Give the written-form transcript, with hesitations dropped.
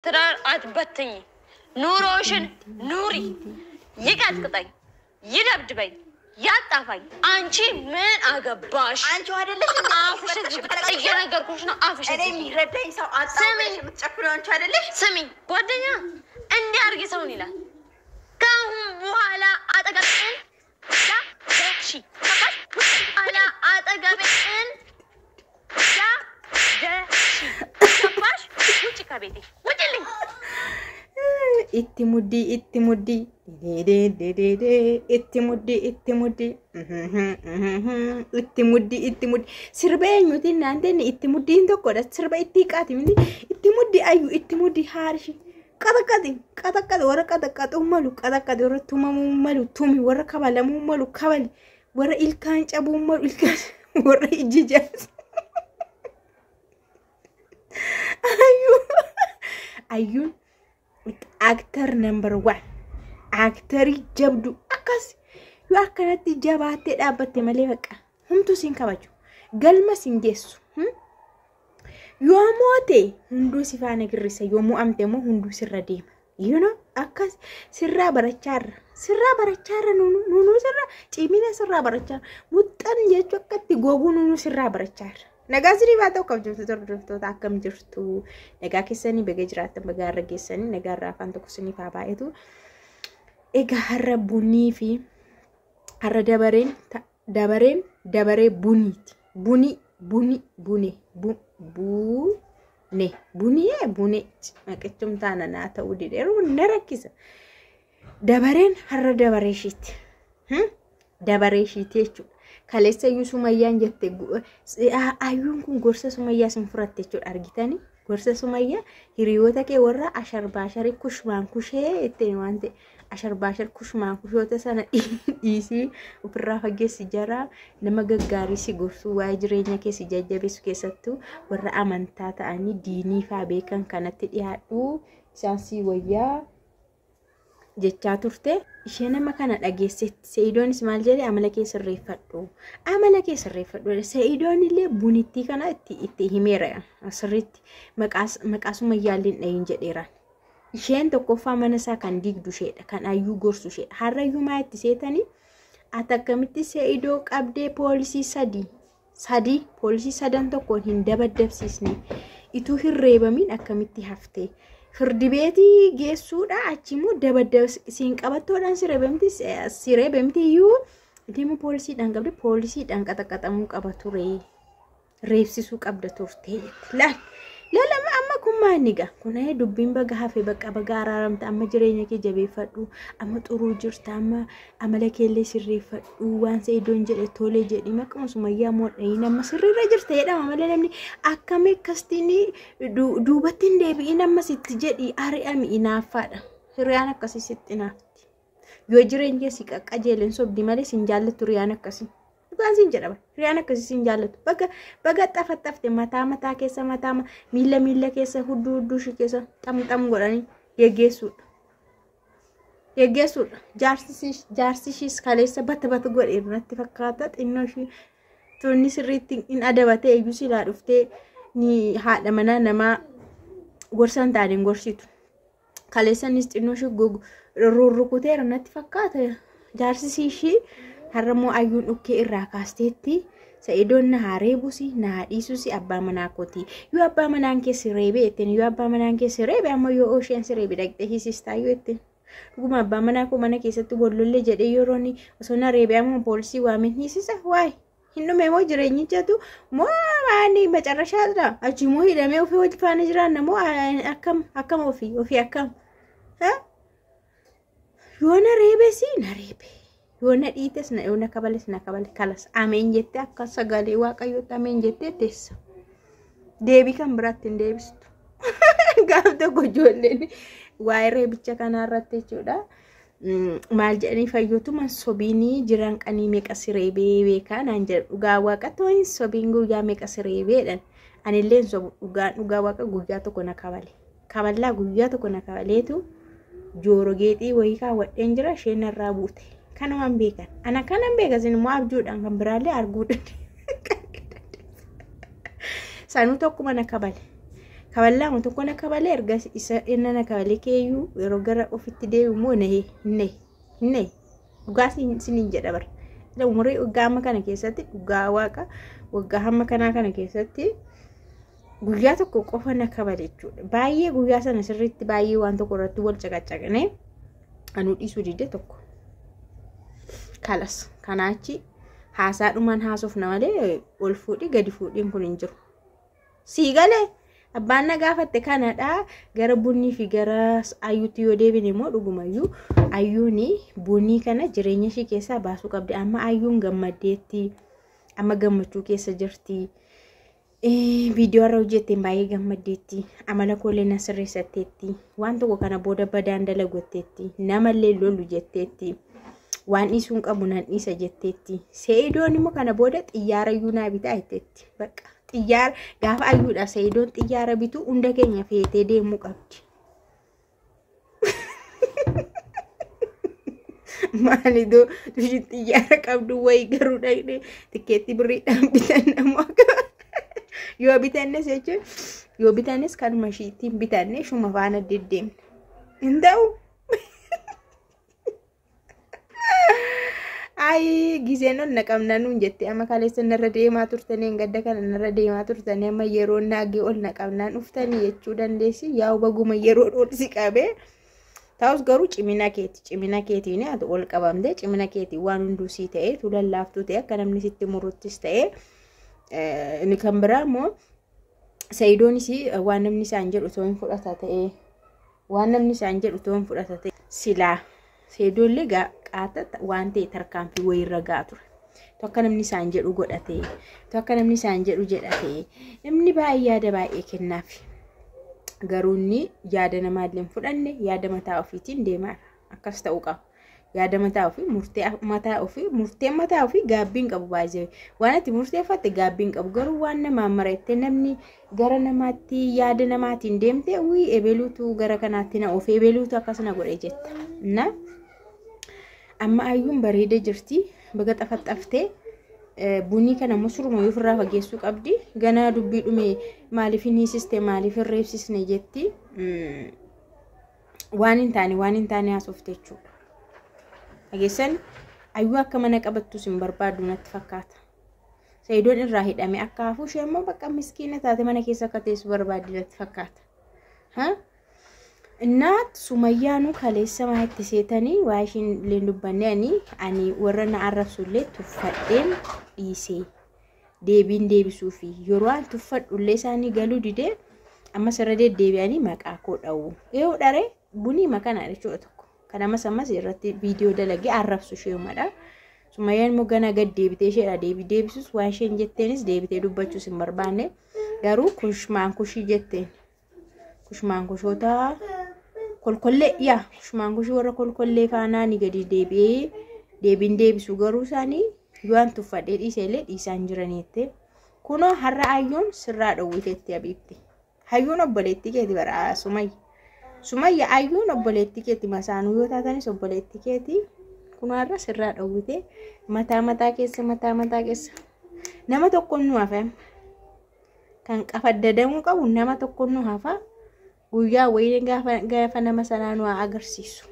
ትዳር አትበትኝ ኑሮሽን ኑሪ ይቀጥቅጠኝ ይደብድበኝ ያጣፋኝ አንቺ ምን አገባሽ አንቺ አይደለሽ አፍሽ እየነገርኩሽ ነው አፍሽ እኔ የሚረዳኝ ሰው አጣውሽ የምትጨፍረው አንቺ አይደለሽ ስሚኝ ጓደኛ እንዲህ አድርጊ ሰውን ይላል ከአሁን በኋላ አጠገብሽን ደሺ አላ አጠገብሽን ደሺ ገባሽ ውጭ ከቤቴ ውጭልኝ itti muddi sirbeenyuti naanteen itti muddiin tokkodha sirba itti qaati miti itti muddi ayyu itti muddi haarshi qaxaqqati warra qaxaqqaxuu malu qaxaqqati warra tumamuu malu tumi warra kabalamuu malu kabali warra ilkaan cabuu malu ilkaan warra ijji jaas ayyuun actor number 1 actori jabdu akas yo akkanatti jabaate dhaabatte malee baqa humtu sin kabaju galma sin geessu yo moote hundu sifaana girrisa yo mu'amte mo hundu sirra deema you know akas sirra barachaara nunu sirra cimina sirra barachaara muxxan jechu akkatti gogu nunu sirra barachaara Nagasri baatoo kabajamtu tordoftoota akkam jirtu nagaa keessanii baga jiraattan baga har'a geessanii nagaa irraa afaan tokko siniif haa baay'atu egaa har'a bunii fi har'a dabaree buniiti buni maqachum taana naa ta'uu didheeru na rakkisa dabareen har'a dabaree ishiiti jechuudha Kalesa yu Sumayyaan jette ayyuun kun gorsa Sumayyaa sin furatte jechuudha argitani gorsa Sumayyaa hiriyoota kee warra asharbaashari kushmaan kushee ittiin wante asharbaashar kushmaan kushoota sana dhiisii ofirraa fageessi jara nama gaggaarii si gorsuu waa'ee jireenya kee si jajjabeessu keessattuu warra amantaa ta'anii diinii faa beekan kanatti dhiyaadhu isaan si wayyaa jechaa turte ishee nama kana dhageessetti Seeidoonis maal jedhe amala kee sirreeffadhu Seeidoon illee bunittii kana itti himeera asirritti maqaa Sumayyaalleen dhayin jedheera isheen tokkoffaa mana isaa kan digdu isheedha kan ayyuu gorsu isheedha harrayyuu maa itti seetanii ati akkamitti Seeidoo qabdee poolisii sadii poolisii sadan tokkoon hin dabadabsiisne ituu hin reebamin akkamitti haftee Firdibeeti geessuudha achimoo dabadabsiin qabattoodhaan sireebemti iyyuu deemu poolisiidhaan qabde poolisiidhaan qaxaqaxamuu qaba ture reebsisuu qabda turte lama amma kun maaniga kun dubbiin baga hafe baga araaramta amma jireenya kee jabeeffadhu amma xuruu jirta amma amala keellee sirreeffadhu waan Seeidoon jedhe tolee jedhi maqaa Sumayyaa moodhee nama sirriirra jirta jedhama malee namni akkame kastini duubatti hin deebi'in amma sitti jedhi ari'ami inaaffaadha hiriyaan akkasii sitti inaafti yoo jireenya si qaqqajeelen sobdi malee sin jaallattu hiriyaan akkasii Bukan sin jedhama hiriyaan akkasii sin jaallatu baga xafaxafte mataa keessa mataa miila keessa hudduu shi keessa xam godhanii geggeessuudha jaarsishiis kaleessa bata godhe irratti fakkaata xinnoo shi tunni sirriitti in adabatee iyyuu silaa dhuftee ni haadha manaa namaa gorsan taaniin gorsitu kaleessanis xinnoo shi rurrukuteera natti fakkaata jaarsisishii harramoo ayyuun dhukkee irraa kaasteetti Seeidoon na hareebusi na hadhiisusi abbaa manaa kooti yoo abbaa manaan kee sireebe ettiin yoo abbaa manaan kee sireebe amma yoo osheen sireebe dhaqxee hiisistaa yoo ettiin dhuguma abbaa manaa koo mana keessatti bollollee jedhee yerooni osoo na reebe amma poolisii waamen hiisisa waay hindume moo jireenyichatu moo maani macarrashaadha achi moo hidhamee ofii hojii faana jiraanna moo akkam ofii akkam yoo na reebe si na reebe yoo na dhiites na yoo na kabales kalas ameen jette akka sagalee waaqayyooti ameen jette teessa deebii kan biraatti hin deebistu gaaf tokko ijoolleen waa'ee reebicha kanarratti jechuudha maal jedhanii fayyootuman sobiinii jiran qanii meeqa sireebee beekaa naan jedhu dhugaa waaqatti waan sobiin guyyaa meeqa sireebeedhan anilleen sobu dhugaa waaqa guyyaa tokko na kaballaa guyyaa tokko na kabaleetu jooro geexii wayii kaawwadheen jira isheen irraa buute kanumaan beekan ana kanan beekasin immoo abjuudhaan kan biraallee arguudhaan sanuu tokkuma na kabale Kaballaa mutu kona kabalee erga isa inna na kabalee keeyyuu yeroo gara ofitti deebi'u moo ne dhugaa sinin jedha bar. Umurii waggaa amma kana keessatti dhugaa waaqa waggaa hamma kanaa kana keessatti guyyaa tokko qofa na kabale jechuudha. Baay'ee guyyaa sana sirriitti baay'ee waan tokko irratti wal caqacaqnee anuu dhiisuu didde tokko. Kalas kanaachi haasaadhumaan haasofna malee ol fuudhii gadi fuudhiin kun hin jiru. Sii galee abbaan na gaafatte kanadha gara bunnii fi gara ayyuutti yoo deebine immoo dhugumayyuu ayyuuni bunnii kana jireenya ishee keessaa baasuu qabdi. Amma ayyuun gammaddeetti amma gammachuu keessa jirti. Viidiyoo irra hojjetteen baay'ee gammaddeetti. Amala koolee na sirreessatteetti. Waan tokko kana booda badaan dalagotteetti. Namallee lollu jetteetti. Waan dhiisuun qabu nan dhiisa jetteetti. Seeyidoon immoo kana booda xiyyaara iyyuu naa bitaa jetteetti. Bakka xiyyaara gaafa ayyuudha seeyidoon xiyyaara bituu hunda keenya feetee deemuu qabdi. Maalidoo tushin xiyyaara qabdu wayi garuu dhaqnee tikeetti birriidhaan bitan namoo yoo bitannes jechuun yoo bitannes kanuma ishiitiin bitannee shuma faana deddeemne hin ta'u. Ay giseen ol naqamna nuun jette amma kaleessa narra deemaa turtanii gadda kana narra deemaa turtanii amma yeroo naagee ol naqamnaan dhuftanii jechuu dandeessi. Yaa baguma yeroo ol si qabee ta'us garuu cimina keetiin ati ol qabamte cimina keetii waan hunduu sii ta'e tu lallaaftuu ta'e akka namni sitti muruttis ta'e inni kan biraa immoo Seeyidoonis waan namni isaan jedhu toon fudhata ta'e waan namni isaan jedhu toon fudhata ta'e silaa Seeyidoollee qaata waan ta'e tarkaanfii wayirra gaa ture. Tokko namni isaan jedhu godhatee tokko namni isaan jedhu jedhatee namni baay'ee yaada baay'ee kennaaf. Garuu inni yaada namaallee fudhanne yaada mataa ofiitiin deemaa akkas ta'uu qaba. Yaada mataa ofii murtee mataa ofii gaabbiin qabu baay'ee waan ati murteeffatte gaabbiin qabu garuu waan namaan mareettee namni gara namaatti yaada namaatiin deemte wii ebeluutu gara kanaatti na of ebeluutu akkasuma godhee jetta. Na amma ayyuun bareedee jirti baga xafaxaftee bunii kana musuruma yoo firraa fageessuu qabdi ganaa dubbii dhume maaliif hin hiisiste maaliif hin reebsisne jetti waan hin taane haasofte jechuudha. Dhageessan ayyuu akka mana qabattus hin barbaadu natti fakkaata. Seeyidoon irraa hidhame akka hafuu ishee immoo bakka miskiina taate mana keessa akka teessu barbaaddi natti fakkaata. Inaat Sumayyaanuu kaleessa maatii seetanii waa ishiin illee dubbannee ani warra na arrabsullee tuffadheen dhiisee deebiin deebisuu fi yeroo an tuffadhullee isaanii galuu didee amma sirra deddeebi'anii maqaa koo dha'u. Yoo dharee bunii makanaa jechuudha tokko. Kana ammas irratti viidiyoo dalagee arrabsu ishee umadha. Sumayyaan immoo gana gad deebitee isheedha deebisus waan isheen jetteenis deebitee dubbachuus hin barbaanne garuu kushmaan kushii jetteen. Kushmaan kushoota kolkollee yaa kushmaan kushii warra kolkollee faanaa ni gadi deebiin deebisu garuu isaanii yoo an tuffadhee dhiiseellee dhiisaan jiraniitte. Kunoo har'a ayyuun sirraa dhowwiteetti abiibti. Hayyuun obboleettii keeti bara Sumayya ayyuun obboleettii keeti masaanuu yoo taatanis obboleettii keeti kunoo har'a sirraa dhowwite mataa keessa nama tokkoon nu hafa kan qafaddadamuu qabu nama tokkoon nu hafa guyyaa wayii gaafa nama sanaa nu agarsiisu.